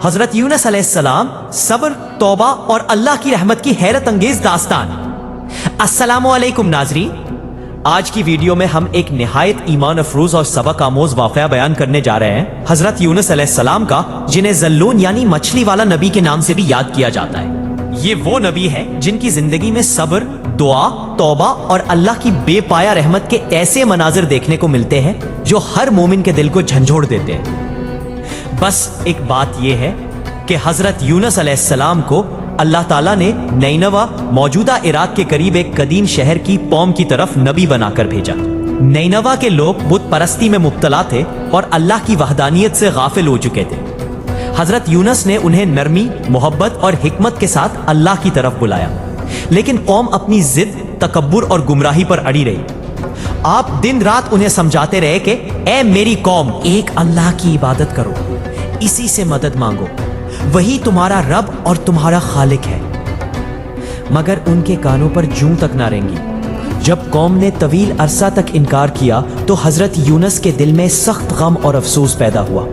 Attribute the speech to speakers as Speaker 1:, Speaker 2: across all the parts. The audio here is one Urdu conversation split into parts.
Speaker 1: حضرت یونس علیہ السلام، صبر، توبہ اور اللہ کی رحمت کی حیرت انگیز داستان۔ السلام علیکم ناظرین، آج کی ویڈیو میں ہم ایک نہایت ایمان افروز اور سبق آموز واقعہ بیان کرنے جا رہے ہیں حضرت یونس علیہ السلام کا، جنہیں ذلون یعنی مچھلی والا نبی کے نام سے بھی یاد کیا جاتا ہے۔ یہ وہ نبی ہے جن کی زندگی میں صبر، دعا، توبہ اور اللہ کی بے پایا رحمت کے ایسے مناظر دیکھنے کو ملتے ہیں جو ہر مومن کے دل کو جھنجھوڑ دیتے ہیں۔ بس ایک بات یہ ہے کہ حضرت یونس علیہ السلام کو اللہ تعالیٰ نے نینوا، موجودہ عراق کے قریب ایک قدیم شہر کی قوم کی طرف نبی بنا کر بھیجا۔ نینوا کے لوگ بت پرستی میں مبتلا تھے اور اللہ کی وحدانیت سے غافل ہو چکے تھے۔ حضرت یونس نے انہیں نرمی، محبت اور حکمت کے ساتھ اللہ کی طرف بلایا، لیکن قوم اپنی ضد، تکبر اور گمراہی پر اڑی رہی۔ آپ دن رات انہیں سمجھاتے رہے کہ اے میری قوم، ایک اللہ کی عبادت کرو، اسی سے مدد مانگو، وہی تمہارا رب اور تمہارا خالق ہے، مگر ان کے کانوں پر جوں تک نہ رینگی۔ جب قوم نے طویل عرصہ تک انکار کیا تو حضرت یونس کے دل میں سخت غم اور افسوس پیدا ہوا۔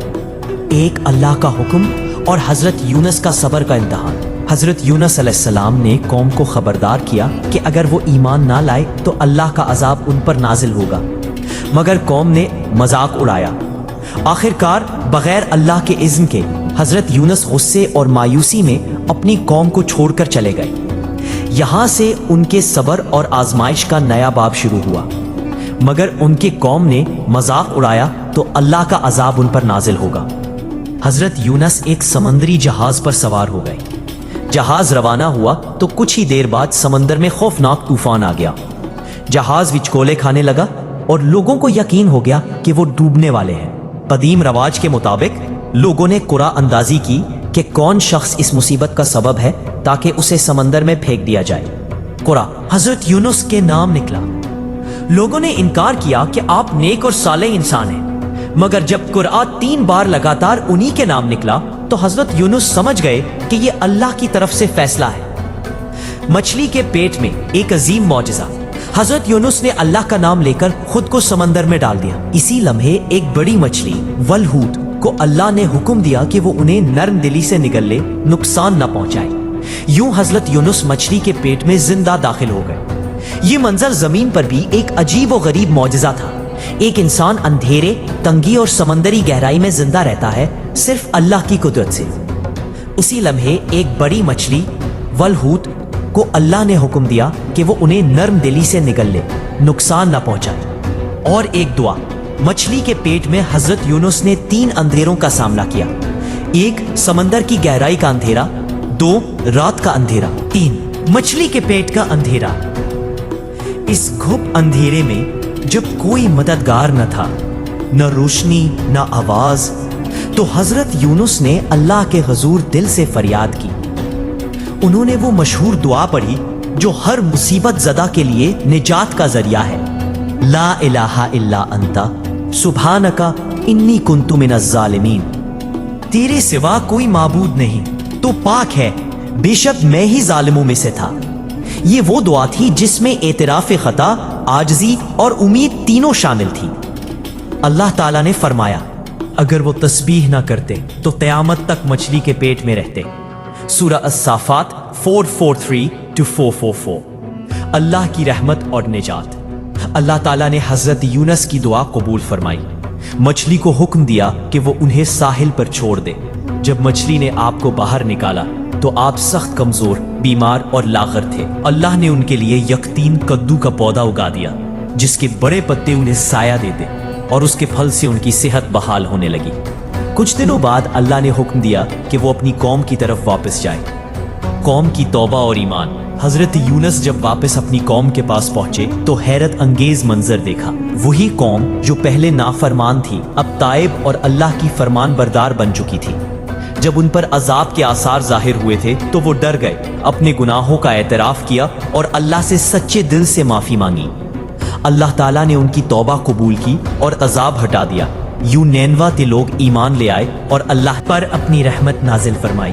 Speaker 1: ایک اللہ کا حکم اور حضرت یونس کا صبر کا امتحان۔ حضرت یونس علیہ السلام نے قوم کو خبردار کیا کہ اگر وہ ایمان نہ لائے تو اللہ کا عذاب ان پر نازل ہوگا، مگر قوم نے مذاق اڑایا۔ آخر کار بغیر اللہ کے اذن کے حضرت یونس غصے اور مایوسی میں اپنی قوم کو چھوڑ کر چلے گئے۔ یہاں سے ان کے صبر اور آزمائش کا نیا باب شروع ہوا، مگر ان کے قوم نے مذاق اڑایا تو اللہ کا عذاب ان پر نازل ہوگا۔ حضرت یونس ایک سمندری جہاز پر سوار ہو گئے۔ جہاز روانہ ہوا تو کچھ ہی دیر بعد سمندر میں خوفناک طوفان آ گیا۔ جہاز وچکولے کھانے لگا اور لوگوں کو یقین ہو گیا کہ وہ ڈوبنے والے ہیں۔ قدیم رواج کے مطابق لوگوں نے قرعہ اندازی کی کہ کون شخص اس مصیبت کا سبب ہے تاکہ اسے سمندر میں پھینک دیا جائے۔ قرعہ حضرت یونس کے نام نکلا۔ لوگوں نے انکار کیا کہ آپ نیک اور صالح انسان ہیں، مگر جب قرعہ 3 بار لگاتار انہی کے نام نکلا تو حضرت یونس سمجھ گئے کہ یہ اللہ کی طرف سے فیصلہ ہے۔ مچھلی کے پیٹ میں ایک عظیم معجزہ۔ حضرت یونس نے اللہ کا نام لے کر خود کو سمندر میں ڈال دیا۔ اسی لمحے ایک بڑی مچھلی ولہوت کو اللہ نے حکم دیا کہ وہ انہیں نرم دلی سے نگل لے، نقصان نہ پہنچائے۔ یوں حضرت یونس مچھلی کے پیٹ میں زندہ داخل ہو گئے۔ یہ منظر زمین پر بھی ایک عجیب و غریب معجزہ تھا۔ ایک انسان اندھیرے، تنگی اور سمندری گہرائی میں زندہ رہتا ہے صرف اللہ کی قدرت سے۔ اسی لمحے ایک بڑی مچھلی ولہوت کو اللہ نے حکم دیا کہ وہ انہیں نرم دلی سے نگل لے، نقصان نہ پہنچائے۔ اور ایک دعا، مچھلی کے پیٹ میں حضرت یونس نے 3 اندھیروں کا سامنا کیا۔ 1 سمندر کی گہرائی کا اندھیرا، 2 رات کا اندھیرا، 3 مچھلی کے پیٹ کا اندھیرا۔ اس گھپ اندھیرے میں جب کوئی مددگار نہ تھا، نہ روشنی نہ آواز، تو حضرت یونس نے اللہ کے حضور دل سے فریاد کی۔ انہوں نے وہ مشہور دعا پڑھی جو ہر مصیبت زدہ کے لیے نجات کا ذریعہ ہے، لا الہ الا انت سبحانک انی کنت من الظالمین۔ تیرے سوا کوئی معبود نہیں، تو پاک ہے، بے شک میں ہی ظالموں میں سے تھا۔ یہ وہ دعا تھی جس میں اعتراف خطا، عاجزی اور امید تینوں شامل تھی۔ اللہ تعالیٰ نے فرمایا اگر وہ تسبیح نہ کرتے تو قیامت تک مچھلی کے پیٹ میں رہتے۔ سورہ الصافات 443-444۔ اللہ کی رحمت اور نجات۔ اللہ تعالیٰ نے حضرت یونس کی دعا قبول فرمائی۔ مچھلی کو حکم دیا کہ وہ انہیں ساحل پر چھوڑ دے۔ جب مچھلی نے آپ کو باہر نکالا تو آپ سخت کمزور، بیمار اور لاغر تھے۔ اللہ نے ان کے لیے یقطین کدو کا پودا اگا دیا جس کے بڑے پتے انہیں سایہ دیتے اور اس کے پھل سے ان کی صحت بحال ہونے لگی۔ کچھ دنوں بعد اللہ نے حکم دیا کہ وہ اپنی قوم کی طرف واپس جائیں۔ قوم کی توبہ اور ایمان۔ حضرت یونس جب واپس اپنی قوم کے پاس پہنچے تو حیرت انگیز منظر دیکھا۔ وہی قوم جو پہلے نافرمان تھی اب تائب اور اللہ کی فرمان بردار بن چکی تھی۔ جب ان پر عذاب کے آثار ظاہر ہوئے تھے تو وہ ڈر گئے، اپنے گناہوں کا اعتراف کیا اور اللہ سے سچے دل سے معافی مانگی۔ اللہ تعالیٰ نے ان کی توبہ قبول کی اور عذاب ہٹا دیا۔ یوں نینوا کے لوگ ایمان لے آئے اور اللہ پر اپنی رحمت نازل فرمائی۔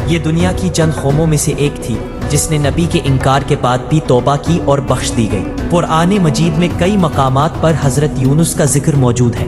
Speaker 1: یہ دنیا کی چند قوموں میں سے ایک تھی جس نے نبی کے انکار کے بعد بھی توبہ کی اور بخش دی گئی۔ قرآن مجید میں کئی مقامات پر حضرت یونس کا ذکر موجود ہے۔